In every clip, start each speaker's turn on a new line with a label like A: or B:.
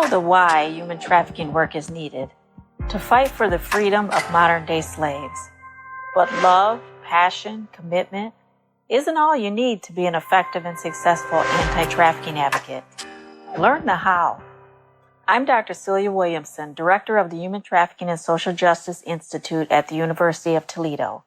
A: know the why human trafficking work is needed, to fight for the freedom of modern-day slaves. But love, passion, commitment isn't all you need to be an effective and successful anti-trafficking advocate. Learn the how. I'm Dr. Celia Williamson, Director of the Human Trafficking and Social Justice Institute at the University of Toledo.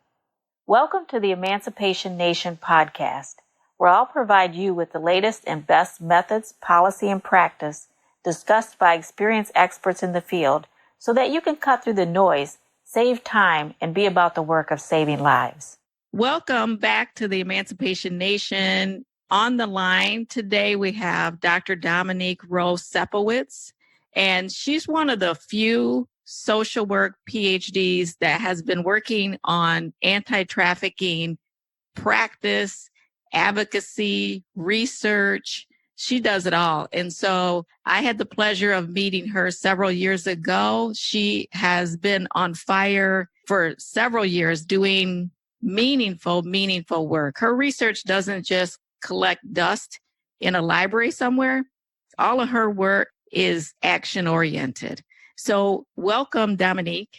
A: Welcome to the Emancipation Nation podcast, where I'll provide you with the latest and best methods, policy, and practice discussed by experienced experts in the field so that you can cut through the noise, save time, and be about the work of saving lives.
B: Welcome back to the Emancipation Nation. On the line today, we have Dr. Dominique Roe-Sepowitz, and she's one of the few social work PhDs that has been working on anti-trafficking practice, advocacy, research. She does it all. And so I had the pleasure of meeting her several years ago. She has been on fire for several years doing meaningful work. Her research doesn't just collect dust in a library somewhere. All of her work is action-oriented. So welcome, Dominique.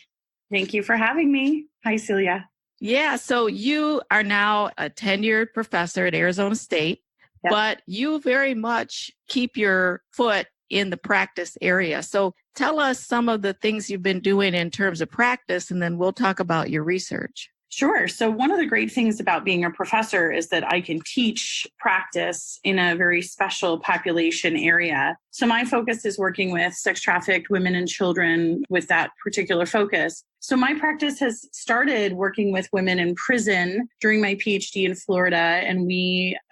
C: Thank you for having me. Hi, Celia.
B: Yeah, so you are now a tenured professor at Arizona State. Yep. But you very much keep your foot in the practice area. So tell us some of the things you've been doing in terms of practice, and then we'll talk about your research.
C: Sure. So one of the great things about being a professor is that I can teach practice in a very special population area. So my focus is working with sex-trafficked women and children with that particular focus. So my practice has started working with women in prison during my PhD in Florida. And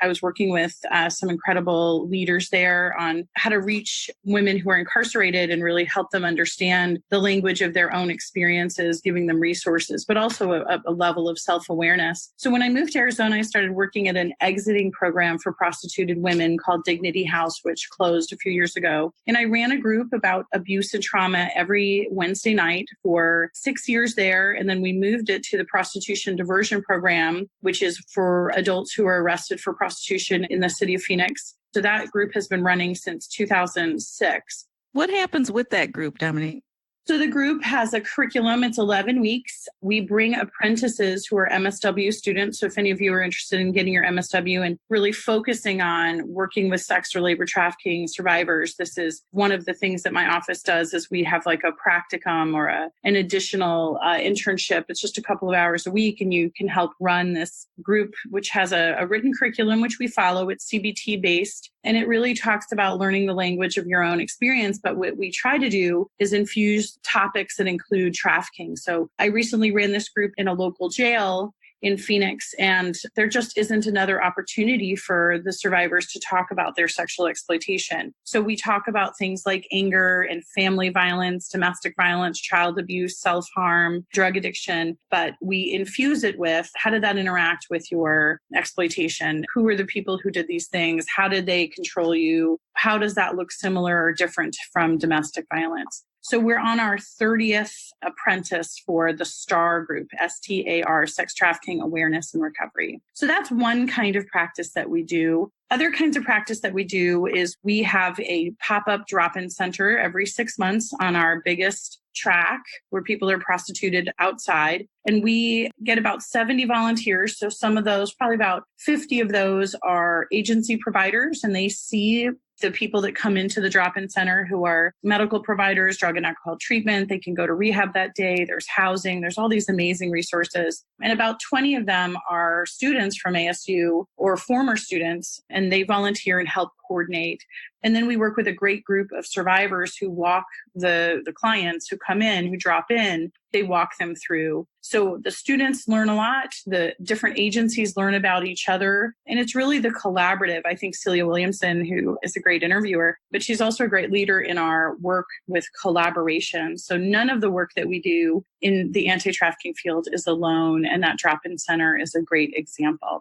C: I was working with some incredible leaders there on how to reach women who are incarcerated and really help them understand the language of their own experiences, giving them resources, but also a level of self-awareness. So when I moved to Arizona, I started working at an exiting program for prostituted women called Dignity House, which closed a few years ago. And I ran a group about abuse and trauma every Wednesday night for 6 years there. And then we moved it to the prostitution diversion program, which is for adults who are arrested for prostitution in the city of Phoenix. So that group has been running since 2006.
B: What happens with that group, Dominique?
C: So the group has a curriculum. It's 11 weeks. We bring apprentices who are MSW students. So if any of you are interested in getting your MSW and really focusing on working with sex or labor trafficking survivors, this is one of the things that my office does is we have like a practicum or an additional internship. It's just a couple of hours a week, and you can help run this group, which has a written curriculum, which we follow. It's CBT based, and it really talks about learning the language of your own experience. But what we try to do is infuse topics that include trafficking. So I recently ran this group in a local jail in Phoenix, and there just isn't another opportunity for the survivors to talk about their sexual exploitation. So we talk about things like anger and family violence, domestic violence, child abuse, self-harm, drug addiction, but we infuse it with how did that interact with your exploitation? Who were the people who did these things? How did they control you? How does that look similar or different from domestic violence? So we're on our 30th apprentice for the STAR group, STAR, Sex Trafficking Awareness and Recovery. So that's one kind of practice that we do. Other kinds of practice that we do is we have a pop-up drop-in center every 6 months on our biggest track where people are prostituted outside. And we get about 70 volunteers. So some of those, probably about 50 of those are agency providers, and they see the people that come into the drop-in center who are medical providers, drug and alcohol treatment. They can go to rehab that day. There's housing. There's all these amazing resources. And about 20 of them are students from ASU or former students, and they volunteer and help coordinate. And then we work with a great group of survivors who walk the clients who come in, who drop in, they walk them through. So the students learn a lot, the different agencies learn about each other, and it's really the collaborative. I think Celia Williamson, who is a great interviewer, but she's also a great leader in our work with collaboration. So none of the work that we do in the anti-trafficking field is alone, and that drop-in center is a great example.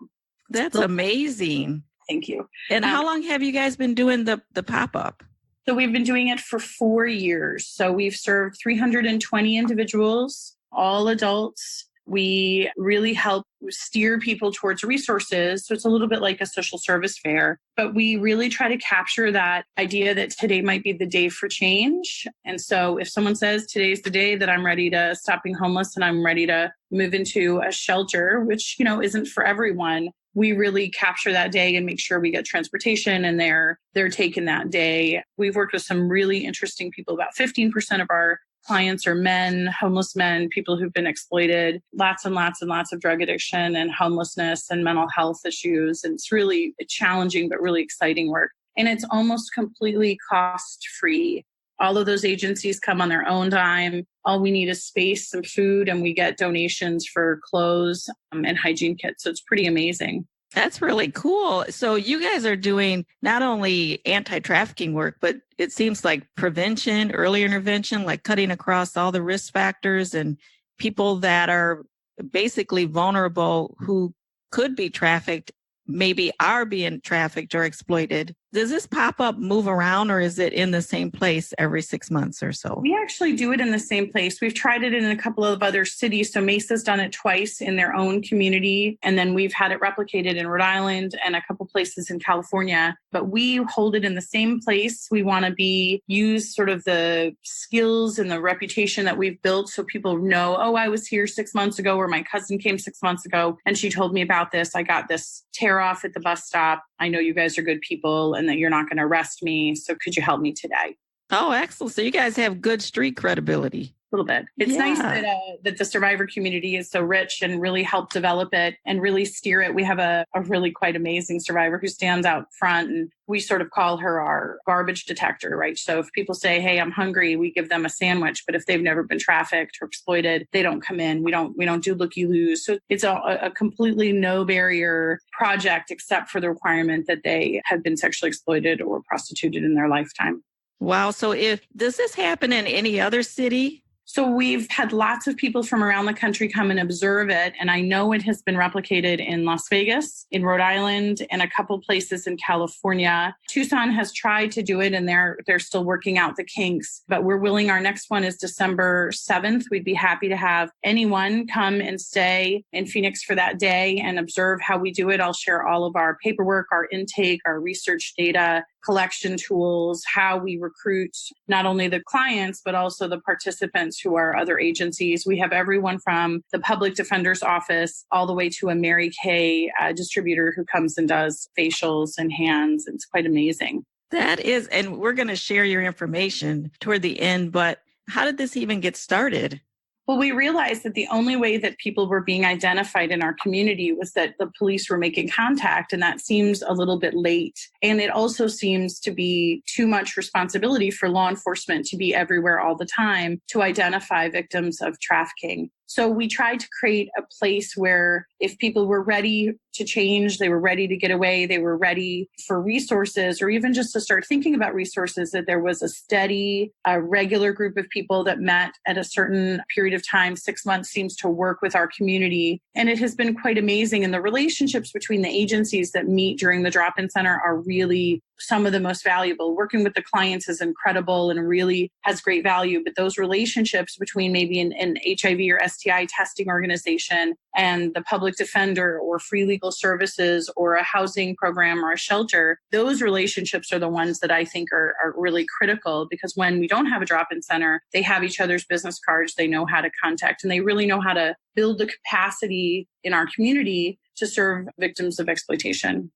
B: That's amazing.
C: Thank you.
B: And how long have you guys been doing the pop-up?
C: So we've been doing it for 4 years. So we've served 320 individuals, all adults. We really help steer people towards resources. So it's a little bit like a social service fair, but we really try to capture that idea that today might be the day for change. And so if someone says today's the day that I'm ready to stop being homeless and I'm ready to move into a shelter, which, isn't for everyone, we really capture that day and make sure we get transportation and they're taking that day. We've worked with some really interesting people. About 15% of our clients are men, homeless men, people who've been exploited, lots and lots and lots of drug addiction and homelessness and mental health issues. And it's really challenging, but really exciting work. And it's almost completely cost-free. All of those agencies come on their own dime. All we need is space, some food, and we get donations for clothes and hygiene kits. So it's pretty amazing.
B: That's really cool. So you guys are doing not only anti-trafficking work, but it seems like prevention, early intervention, like cutting across all the risk factors and people that are basically vulnerable who could be trafficked, maybe are being trafficked or exploited. Does this pop-up move around or is it in the same place every 6 months or so?
C: We actually do it in the same place. We've tried it in a couple of other cities. So Mesa's done it twice in their own community. And then we've had it replicated in Rhode Island and a couple places in California. But we hold it in the same place. We want to use sort of the skills and the reputation that we've built so people know, oh, I was here 6 months ago, or my cousin came 6 months ago and she told me about this. I got this tear off at the bus stop. I know you guys are good people and that you're not going to arrest me. So could you help me today?
B: Oh, excellent. So you guys have good street credibility.
C: A little bit. It's nice that the survivor community is so rich and really help develop it and really steer it. We have a really quite amazing survivor who stands out front, and we sort of call her our garbage detector, right? So if people say, hey, I'm hungry, we give them a sandwich. But if they've never been trafficked or exploited, they don't come in. We don't do looky-loos. So it's a completely no barrier project, except for the requirement that they have been sexually exploited or prostituted in their lifetime.
B: Wow. So does this happen in any other city?
C: So we've had lots of people from around the country come and observe it. And I know it has been replicated in Las Vegas, in Rhode Island, and a couple places in California. Tucson has tried to do it and they're still working out the kinks, but we're willing. Our next one is December 7th. We'd be happy to have anyone come and stay in Phoenix for that day and observe how we do it. I'll share all of our paperwork, our intake, our research data, collection tools, how we recruit not only the clients, but also the participants who are other agencies. We have everyone from the public defender's office all the way to a Mary Kay distributor who comes and does facials and hands. It's quite amazing.
B: That is, and we're going to share your information toward the end, but how did this even get started?
C: Well, we realized that the only way that people were being identified in our community was that the police were making contact, and that seems a little bit late. And it also seems to be too much responsibility for law enforcement to be everywhere all the time to identify victims of trafficking. So we tried to create a place where if people were ready to change, they were ready to get away, they were ready for resources, or even just to start thinking about resources, that there was a steady, regular group of people that met at a certain period of time. 6 months seems to work with our community. And it has been quite amazing. And the relationships between the agencies that meet during the drop-in center are really some of the most valuable. Working with the clients is incredible and really has great value. But those relationships between maybe an HIV or STI testing organization and the public defender or free legal services or a housing program or a shelter, those relationships are the ones that I think are really critical, because when we don't have a drop-in center, they have each other's business cards, they know how to contact, and they really know how to build the capacity in our community to serve victims of exploitation.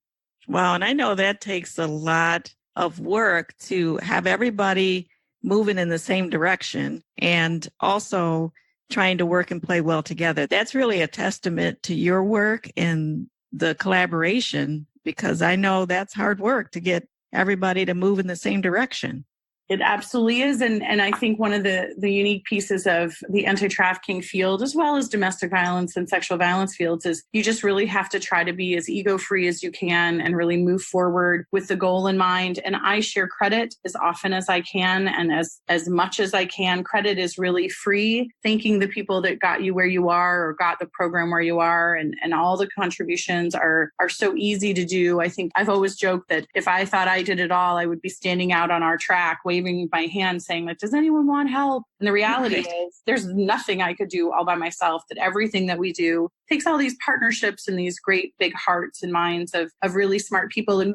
B: Wow. And I know that takes a lot of work to have everybody moving in the same direction and also trying to work and play well together. That's really a testament to your work and the collaboration, because I know that's hard work to get everybody to move in the same direction.
C: It absolutely is. And I think one of the unique pieces of the anti-trafficking field, as well as domestic violence and sexual violence fields, is you just really have to try to be as ego-free as you can and really move forward with the goal in mind. And I share credit as often as I can and as much as I can. Credit is really free. Thanking the people that got you where you are or got the program where you are, and all the contributions are so easy to do. I think I've always joked that if I thought I did it all, I would be standing out on our track waving my hand saying, like, does anyone want help? And the reality is there's nothing I could do all by myself, that everything that we do takes all these partnerships and these great big hearts and minds of really smart people. And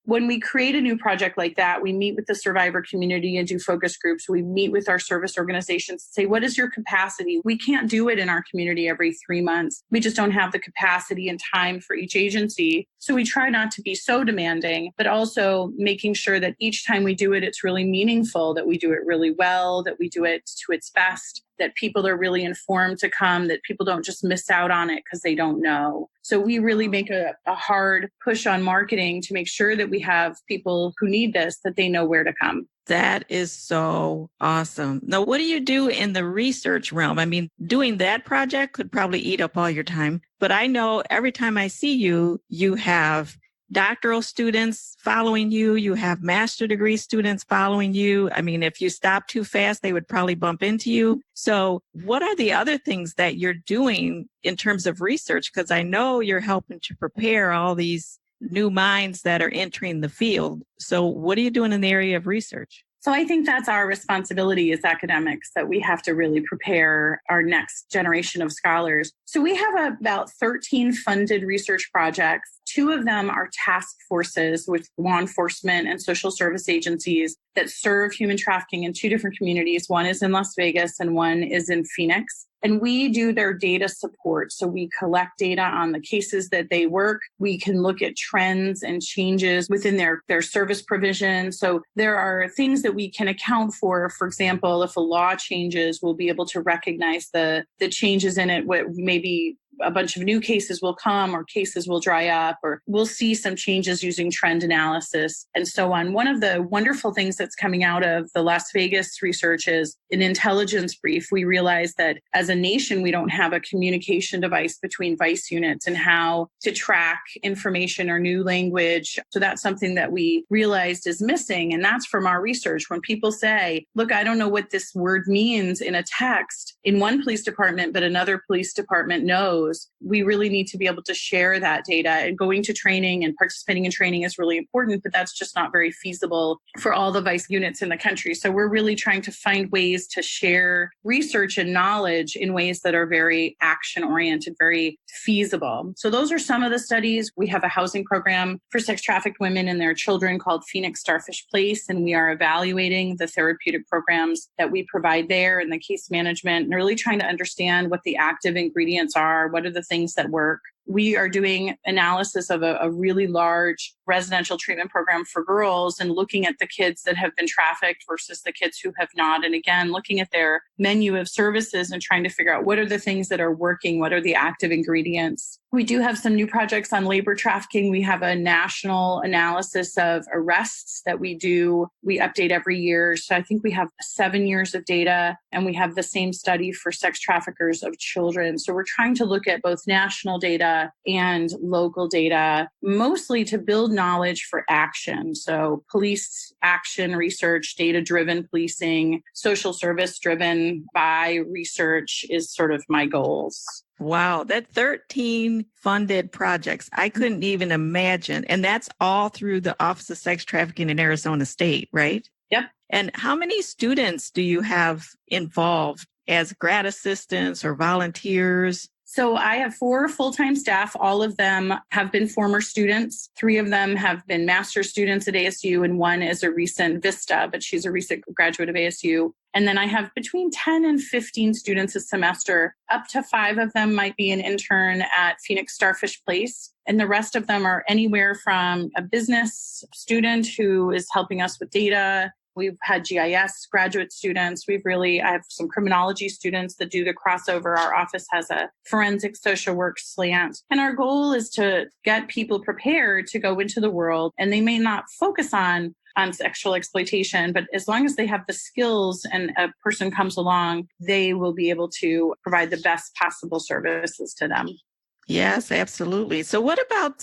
C: when we create a new project like that, we meet with the survivor community and do focus groups. We meet with our service organizations to say, what is your capacity? We can't do it in our community every 3 months. We just don't have the capacity and time for each agency. So we try not to be so demanding, but also making sure that each time we do it, it's really meaningful, that we do it really well, that we do it to its best, that people are really informed to come, that people don't just miss out on it because they don't know. So we really make a hard push on marketing to make sure that we have people who need this, that they know where to come.
B: That is so awesome. Now, what do you do in the research realm? I mean, doing that project could probably eat up all your time, but I know every time I see you, you have doctoral students following you, you have master degree students following you. I mean, if you stop too fast, they would probably bump into you. So what are the other things that you're doing in terms of research? Because I know you're helping to prepare all these new minds that are entering the field. So what are you doing in the area of research?
C: So I think that's our responsibility as academics, that we have to really prepare our next generation of scholars. So we have about 13 funded research projects. 2 of them are task forces with law enforcement and social service agencies that serve human trafficking in 2 different communities. One is in Las Vegas and one is in Phoenix. And we do their data support. So we collect data on the cases that they work. We can look at trends and changes within their service provision. So there are things that we can account for. For example, if a law changes, we'll be able to recognize the changes in it. What maybe a bunch of new cases will come, or cases will dry up, or we'll see some changes using trend analysis and so on. One of the wonderful things that's coming out of the Las Vegas research is an intelligence brief. We realized that as a nation, we don't have a communication device between vice units and how to track information or new language. So that's something that we realized is missing. And that's from our research. When people say, look, I don't know what this word means in a text in one police department, but another police department knows, we really need to be able to share that data. And going to training and participating in training is really important, but that's just not very feasible for all the vice units in the country. So we're really trying to find ways to share research and knowledge in ways that are very action-oriented, very feasible. So those are some of the studies. We have a housing program for sex-trafficked women and their children called Phoenix Starfish Place, and we are evaluating the therapeutic programs that we provide there and the case management, and really trying to understand what the active ingredients are. What are the things that work? We are doing analysis of a really large residential treatment program for girls and looking at the kids that have been trafficked versus the kids who have not. And again, looking at their menu of services and trying to figure out what are the things that are working, what are the active ingredients. We do have some new projects on labor trafficking. We have a national analysis of arrests that we do. We update every year. So I think we have 7 years of data, and we have the same study for sex traffickers of children. So we're trying to look at both national data and local data, mostly to build knowledge for action. So police action research, data-driven policing, social service driven by research is sort of my goals.
B: Wow, that 13 funded projects, I couldn't even imagine. And that's all through the Office of Sex Trafficking in Arizona State, right?
C: Yep.
B: And how many students do you have involved as grad assistants or volunteers?
C: So I have 4 full-time staff. All of them have been former students. 3 of them have been master's students at ASU, and 1 is a recent Vista, but she's a recent graduate of ASU. And then I have between 10 and 15 students a semester. Up to 5 of them might be an intern at Phoenix Starfish Place. And the rest of them are anywhere from a business student who is helping us with data. We've had GIS graduate students. I have some criminology students that do the crossover. Our office has a forensic social work slant. And our goal is to get people prepared to go into the world. And they may not focus on sexual exploitation, but as long as they have the skills and a person comes along, they will be able to provide the best possible services to them.
B: Yes, absolutely. So what about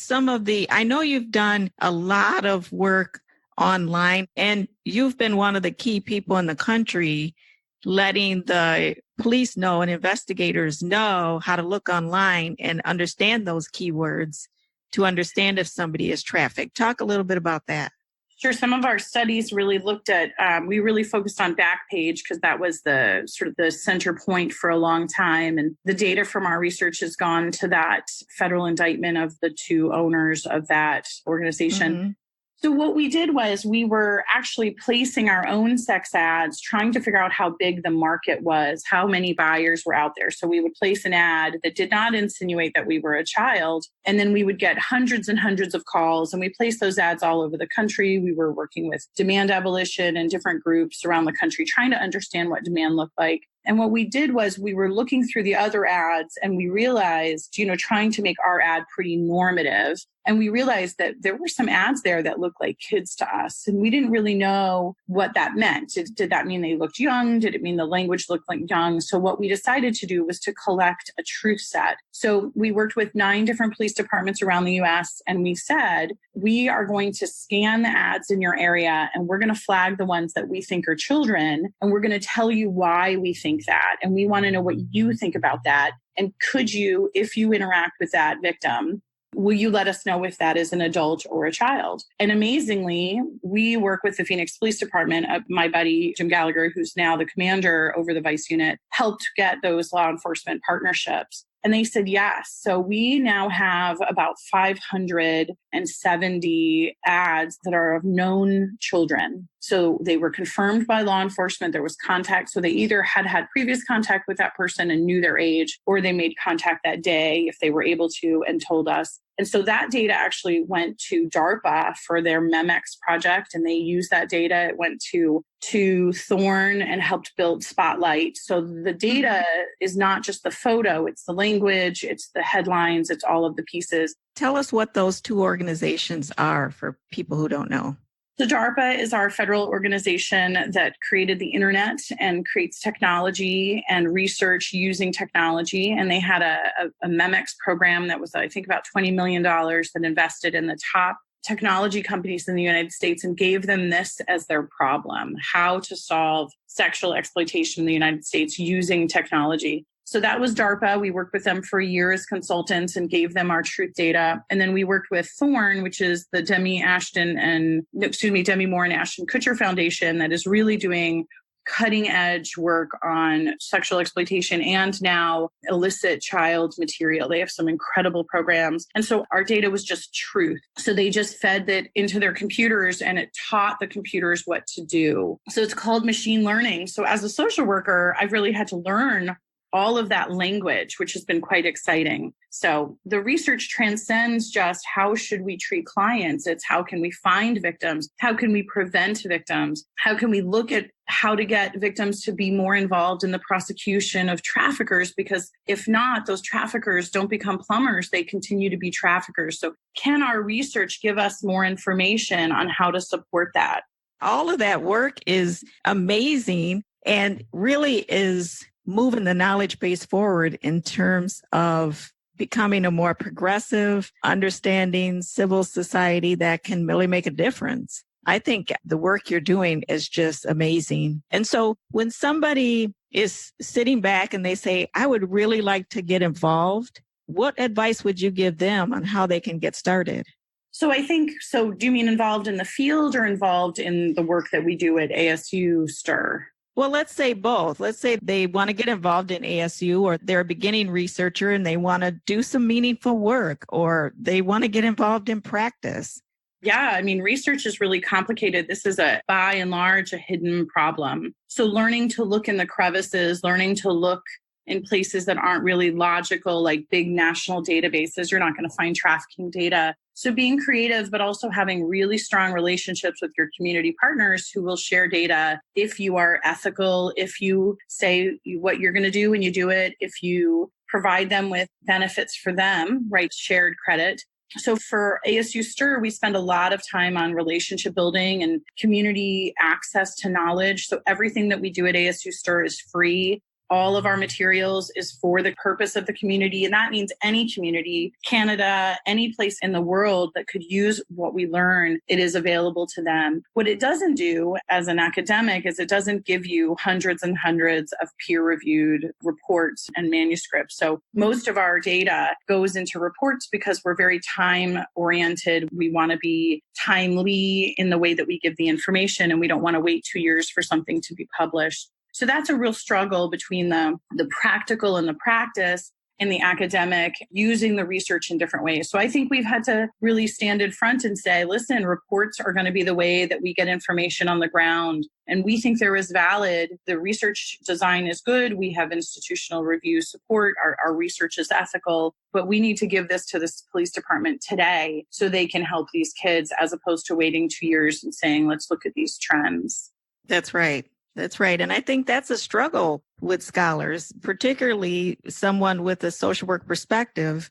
B: I know you've done a lot of work online, and you've been one of the key people in the country letting the police know and investigators know how to look online and understand those keywords to understand if somebody is trafficked. Talk a little bit about that.
C: Sure. Some of our studies really looked at, we really focused on Backpage because that was the sort of the center point for a long time. And the data from our research has gone to that federal indictment of the two owners of that organization.
B: Mm-hmm.
C: So what we did was we were actually placing our own sex ads, trying to figure out how big the market was, how many buyers were out there. So we would place an ad that did not insinuate that we were a child. And then we would get hundreds and hundreds of calls. And we placed those ads all over the country. We were working with demand abolition and different groups around the country, trying to understand what demand looked like. And what we did was we were looking through the other ads and we realized, trying to make our ad pretty normative. And we realized that there were some ads there that looked like kids to us. And we didn't really know what that meant. Did that mean they looked young? Did it mean the language looked like young? So what we decided to do was to collect a truth set. So we worked with 9 different police departments around the US. And we said, we are going to scan the ads in your area and we're going to flag the ones that we think are children. And we're going to tell you why we think that. And we want to know what you think about that. And could you, if you interact with that victim, will you let us know if that is an adult or a child? And amazingly, we work with the Phoenix Police Department. My buddy, Jim Gallagher, who's now the commander over the Vice Unit, helped get those law enforcement partnerships. And they said yes. So we now have about 570 ads that are of known children. So they were confirmed by law enforcement. There was contact. So they either had previous contact with that person and knew their age, or they made contact that day if they were able to and told us. And so that data actually went to DARPA for their MEMEX project, and they used that data. It went to Thorn and helped build Spotlight. So the data is not just the photo, it's the language, it's the headlines, it's all of the pieces.
B: Tell us what those 2 organizations are for people who don't know.
C: So DARPA is our federal organization that created the internet and creates technology and research using technology. And they had a MEMEX program that was, I think, about $20 million that invested in the top technology companies in the United States and gave them this as their problem: how to solve sexual exploitation in the United States using technology. So that was DARPA. We worked with them for a year as consultants and gave them our truth data. And then we worked with Thorn, which is the Demi Moore and Ashton Kutcher Foundation that is really doing cutting edge work on sexual exploitation and now illicit child material. They have some incredible programs. And so our data was just truth. So they just fed that into their computers and it taught the computers what to do. So it's called machine learning. So as a social worker, I've really had to learn all of that language, which has been quite exciting. So the research transcends just how should we treat clients. It's how can we find victims? How can we prevent victims? How can we look at how to get victims to be more involved in the prosecution of traffickers? Because if not, those traffickers don't become plumbers. They continue to be traffickers. So can our research give us more information on how to support that?
B: All of that work is amazing and really is moving the knowledge base forward in terms of becoming a more progressive, understanding civil society that can really make a difference. I think the work you're doing is just amazing. And so when somebody is sitting back and they say, I would really like to get involved, what advice would you give them on how they can get started?
C: So do you mean involved in the field or involved in the work that we do at ASU STIR?
B: Well, let's say both. Let's say they want to get involved in ASU, or they're a beginning researcher and they want to do some meaningful work, or they want to get involved in practice.
C: Yeah, research is really complicated. This is by and large, a hidden problem. So learning to look in the crevices, learning to look in places that aren't really logical, like big national databases, you're not going to find trafficking data. So being creative, but also having really strong relationships with your community partners who will share data if you are ethical, if you say what you're going to do and you do it, if you provide them with benefits for them, right? Shared credit. So for ASU STIR, we spend a lot of time on relationship building and community access to knowledge. So everything that we do at ASU STIR is free. All of our materials is for the purpose of the community. And that means any community, Canada, any place in the world that could use what we learn, it is available to them. What it doesn't do as an academic is it doesn't give you hundreds and hundreds of peer-reviewed reports and manuscripts. So most of our data goes into reports because we're very time-oriented. We want to be timely in the way that we give the information, and we don't want to wait 2 years for something to be published. So that's a real struggle between the practical and the practice and the academic using the research in different ways. So I think we've had to really stand in front and say, listen, reports are going to be the way that we get information on the ground. And we think there is valid. The research design is good. We have institutional review support. Our research is ethical. But we need to give this to the police department today so they can help these kids as opposed to waiting 2 years and saying, let's look at these trends.
B: That's right. That's right. And I think that's a struggle with scholars, particularly someone with a social work perspective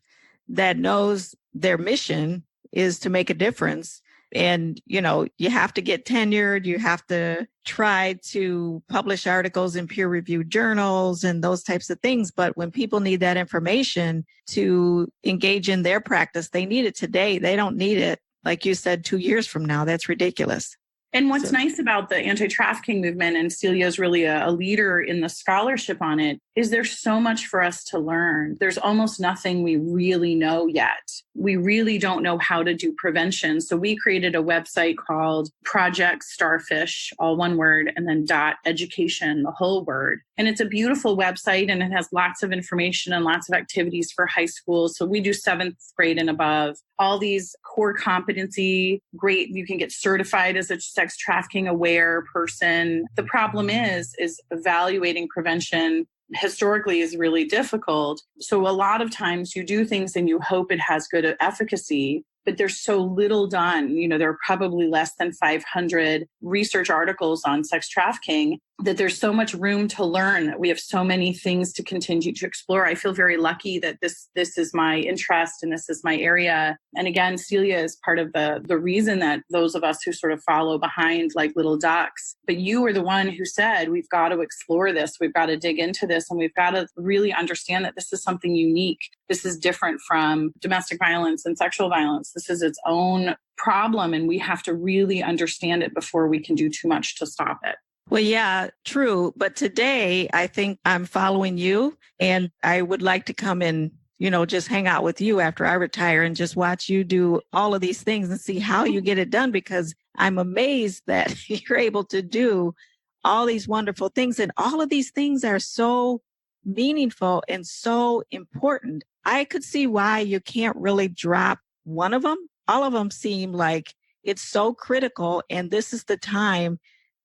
B: that knows their mission is to make a difference. And, you have to get tenured. You have to try to publish articles in peer-reviewed journals and those types of things. But when people need that information to engage in their practice, they need it today. They don't need it, like you said, 2 years from now. That's ridiculous.
C: And what's nice about the anti-trafficking movement, and Celia is really a leader in the scholarship on it, is there's so much for us to learn. There's almost nothing we really know yet. We really don't know how to do prevention. So we created a website called Project Starfish, all one word, and then .education, the whole word. And it's a beautiful website, and it has lots of information and lots of activities for high school. So we do 7th grade and above. All these core competency, great. You can get certified as a sex trafficking aware person. The problem is evaluating prevention historically is really difficult. So a lot of times you do things and you hope it has good efficacy, but there's so little done. There are probably less than 500 research articles on sex trafficking that there's so much room to learn, that we have so many things to continue to explore. I feel very lucky that this is my interest and this is my area. And again, Celia is part of the reason that those of us who sort of follow behind like little ducks. But you were the one who said, we've got to explore this. We've got to dig into this. And we've got to really understand that this is something unique. This is different from domestic violence and sexual violence. This is its own problem. And we have to really understand it before we can do too much to stop it.
B: Well, yeah, true. But today, I think I'm following you, and I would like to come and, just hang out with you after I retire and just watch you do all of these things and see how you get it done, because I'm amazed that you're able to do all these wonderful things. And all of these things are so meaningful and so important. I could see why you can't really drop one of them. All of them seem like it's so critical, and this is the time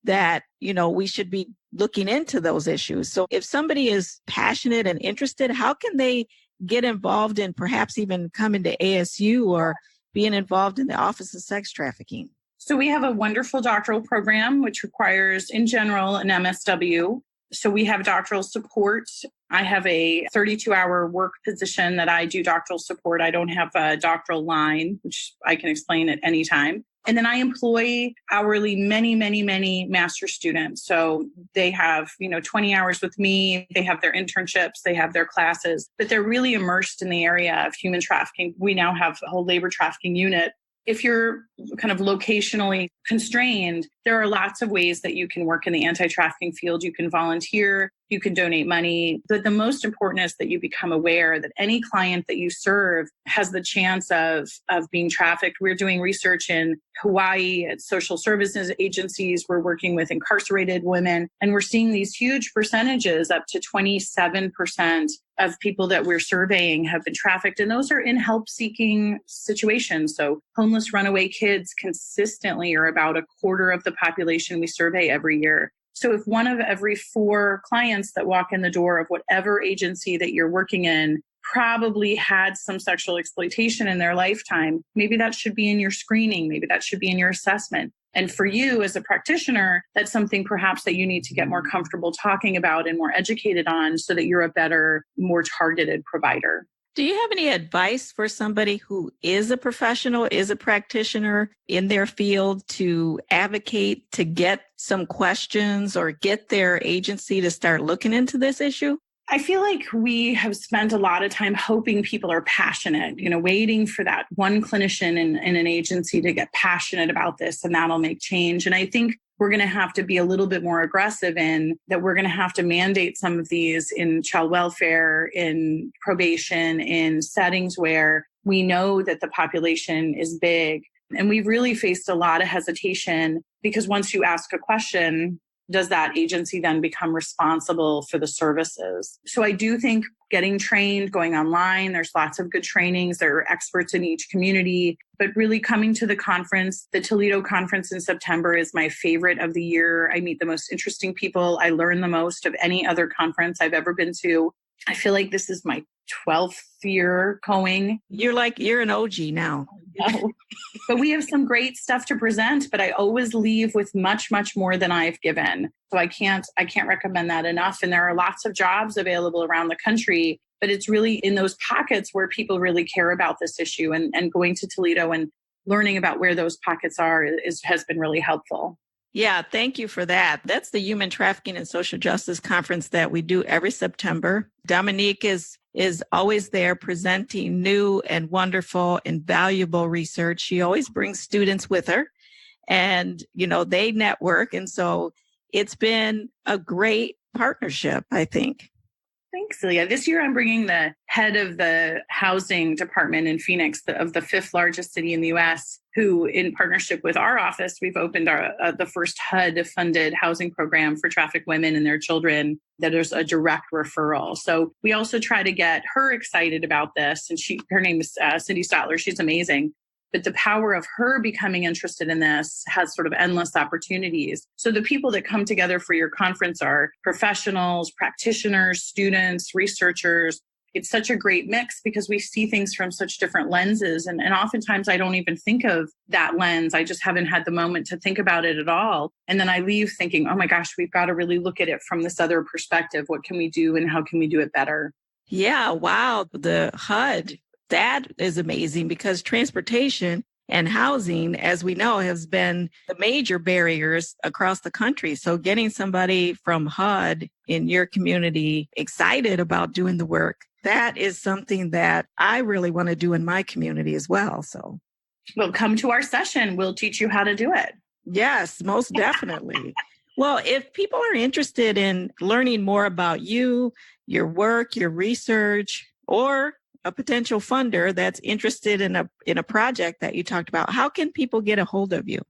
B: that, we should be looking into those issues. So if somebody is passionate and interested, how can they get involved in perhaps even coming to ASU or being involved in the Office of Sex Trafficking?
C: So we have a wonderful doctoral program, which requires, in general, an MSW. So we have doctoral support. I have a 32-hour work position that I do doctoral support. I don't have a doctoral line, which I can explain at any time. And then I employ hourly many, many, many master students. So they have, 20 hours with me. They have their internships. They have their classes, but they're really immersed in the area of human trafficking. We now have a whole labor trafficking unit. If you're kind of locationally constrained, there are lots of ways that you can work in the anti-trafficking field. You can volunteer, you can donate money. But the most important is that you become aware that any client that you serve has the chance of being trafficked. We're doing research in Hawaii at social services agencies. We're working with incarcerated women, and we're seeing these huge percentages, up to 27% of people that we're surveying have been trafficked. And those are in help-seeking situations. So homeless runaway kids consistently are about a quarter of the population we survey every year. So if one of every 4 clients that walk in the door of whatever agency that you're working in probably had some sexual exploitation in their lifetime, maybe that should be in your screening. Maybe that should be in your assessment. And for you as a practitioner, that's something perhaps that you need to get more comfortable talking about and more educated on so that you're a better, more targeted provider.
B: Do you have any advice for somebody who is a professional, is a practitioner in their field to advocate, to get some questions or get their agency to start looking into this issue?
C: I feel like we have spent a lot of time hoping people are passionate, waiting for that one clinician in an agency to get passionate about this, and that'll make change. And I think we're going to have to be a little bit more aggressive in that. We're going to have to mandate some of these in child welfare, in probation, in settings where we know that the population is big. And we've really faced a lot of hesitation because once you ask a question, does that agency then become responsible for the services? So I do think getting trained, going online, there's lots of good trainings. There are experts in each community, but really coming to the conference, the Toledo conference in September is my favorite of the year. I meet the most interesting people. I learn the most of any other conference I've ever been to. I feel like this is my 12th year going.
B: You're an OG now.
C: No. But we have some great stuff to present, but I always leave with much, much more than I've given. So I can't recommend that enough. And there are lots of jobs available around the country, but it's really in those pockets where people really care about this issue, and going to Toledo and learning about where those pockets are has been really helpful.
B: Yeah, thank you for that. That's the Human Trafficking and Social Justice Conference that we do every September. Dominique is always there presenting new and wonderful and valuable research. She always brings students with her, and, they network. And so it's been a great partnership, I think.
C: Thanks, Celia. This year, I'm bringing the head of the housing department in Phoenix, of the 5th largest city in the U.S., who, in partnership with our office, we've opened the first HUD-funded housing program for trafficked women and their children that is a direct referral. So we also try to get her excited about this. And her name is Cindy Stotler. She's amazing. But the power of her becoming interested in this has sort of endless opportunities. So the people that come together for your conference are professionals, practitioners, students, researchers. It's such a great mix because we see things from such different lenses. And oftentimes I don't even think of that lens. I just haven't had the moment to think about it at all. And then I leave thinking, oh my gosh, we've got to really look at it from this other perspective. What can we do and how can we do it better?
B: Yeah, wow. The HUD. That is amazing because transportation and housing, as we know, has been the major barriers across the country. So getting somebody from HUD in your community excited about doing the work, that is something that I really want to do in my community as well. So,
C: well, come to our session. We'll teach you how to do it.
B: Yes, most definitely. Well, if people are interested in learning more about you, your work, your research, or a potential funder that's interested in a project that you talked about, how can people get a hold of you?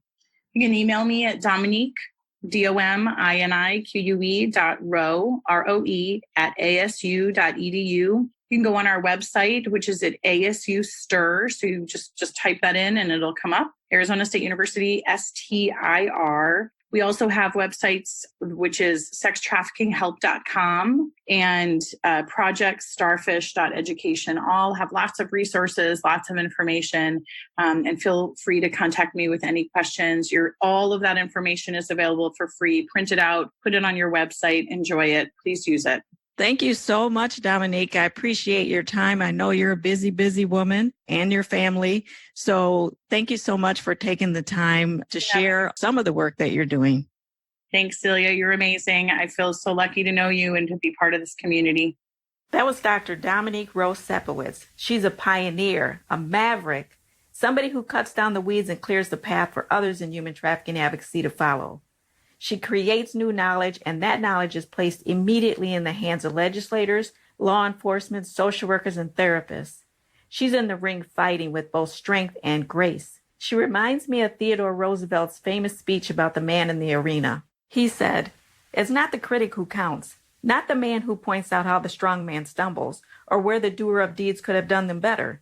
C: You can email me at Dominique, DOMINIQUE.Roe, ROE, @asu.edu. You can go on our website, which is at ASU STIR. So you just type that in and it'll come up. Arizona State University, STIR. We also have websites, which is sextraffickinghelp.com and projectstarfish.education. All have lots of resources, lots of information, and feel free to contact me with any questions. All of that information is available for free. Print it out, put it on your website, enjoy it. Please use it.
B: Thank you so much, Dominique. I appreciate your time. I know you're a busy, busy woman and your family. So thank you so much for taking the time to share some of the work that you're doing.
C: Thanks, Celia. You're amazing. I feel so lucky to know you and to be part of this community.
A: That was Dr. Dominique Roe-Sepowitz. She's a pioneer, a maverick, somebody who cuts down the weeds and clears the path for others in human trafficking advocacy to follow. She creates new knowledge, and that knowledge is placed immediately in the hands of legislators, law enforcement, social workers, and therapists. She's in the ring fighting with both strength and grace. She reminds me of Theodore Roosevelt's famous speech about the man in the arena. He said, "It's not the critic who counts, not the man who points out how the strong man stumbles or where the doer of deeds could have done them better.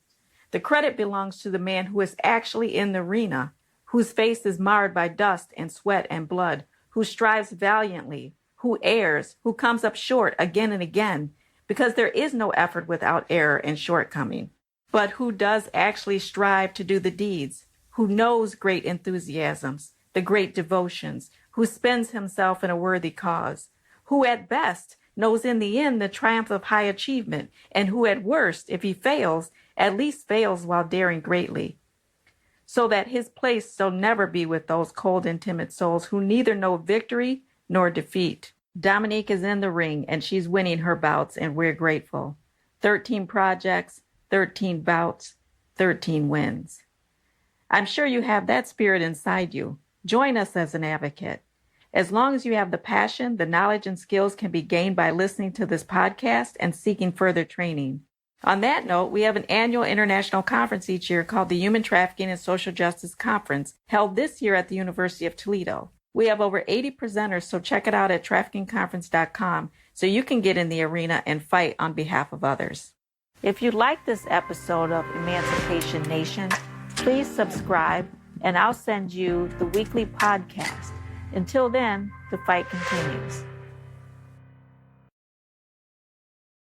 A: The credit belongs to the man who is actually in the arena, whose face is marred by dust and sweat and blood, who strives valiantly, who errs, who comes up short again and again, because there is no effort without error and shortcoming, but who does actually strive to do the deeds, who knows great enthusiasms, the great devotions, who spends himself in a worthy cause, who at best knows in the end the triumph of high achievement, and who at worst, if he fails, at least fails while daring greatly, so that his place shall never be with those cold and timid souls who neither know victory nor defeat. Dominique is in the ring, and she's winning her bouts, and we're grateful. 13 projects, 13 bouts, 13 wins. I'm sure you have that spirit inside you. Join us as an advocate. As long as you have the passion, the knowledge and skills can be gained by listening to this podcast and seeking further training. On that note, we have an annual international conference each year called the Human Trafficking and Social Justice Conference, held this year at the University of Toledo. We have over 80 presenters, so check it out at traffickingconference.com so you can get in the arena and fight on behalf of others. If you like this episode of Emancipation Nation, please subscribe and I'll send you the weekly podcast. Until then, the fight continues.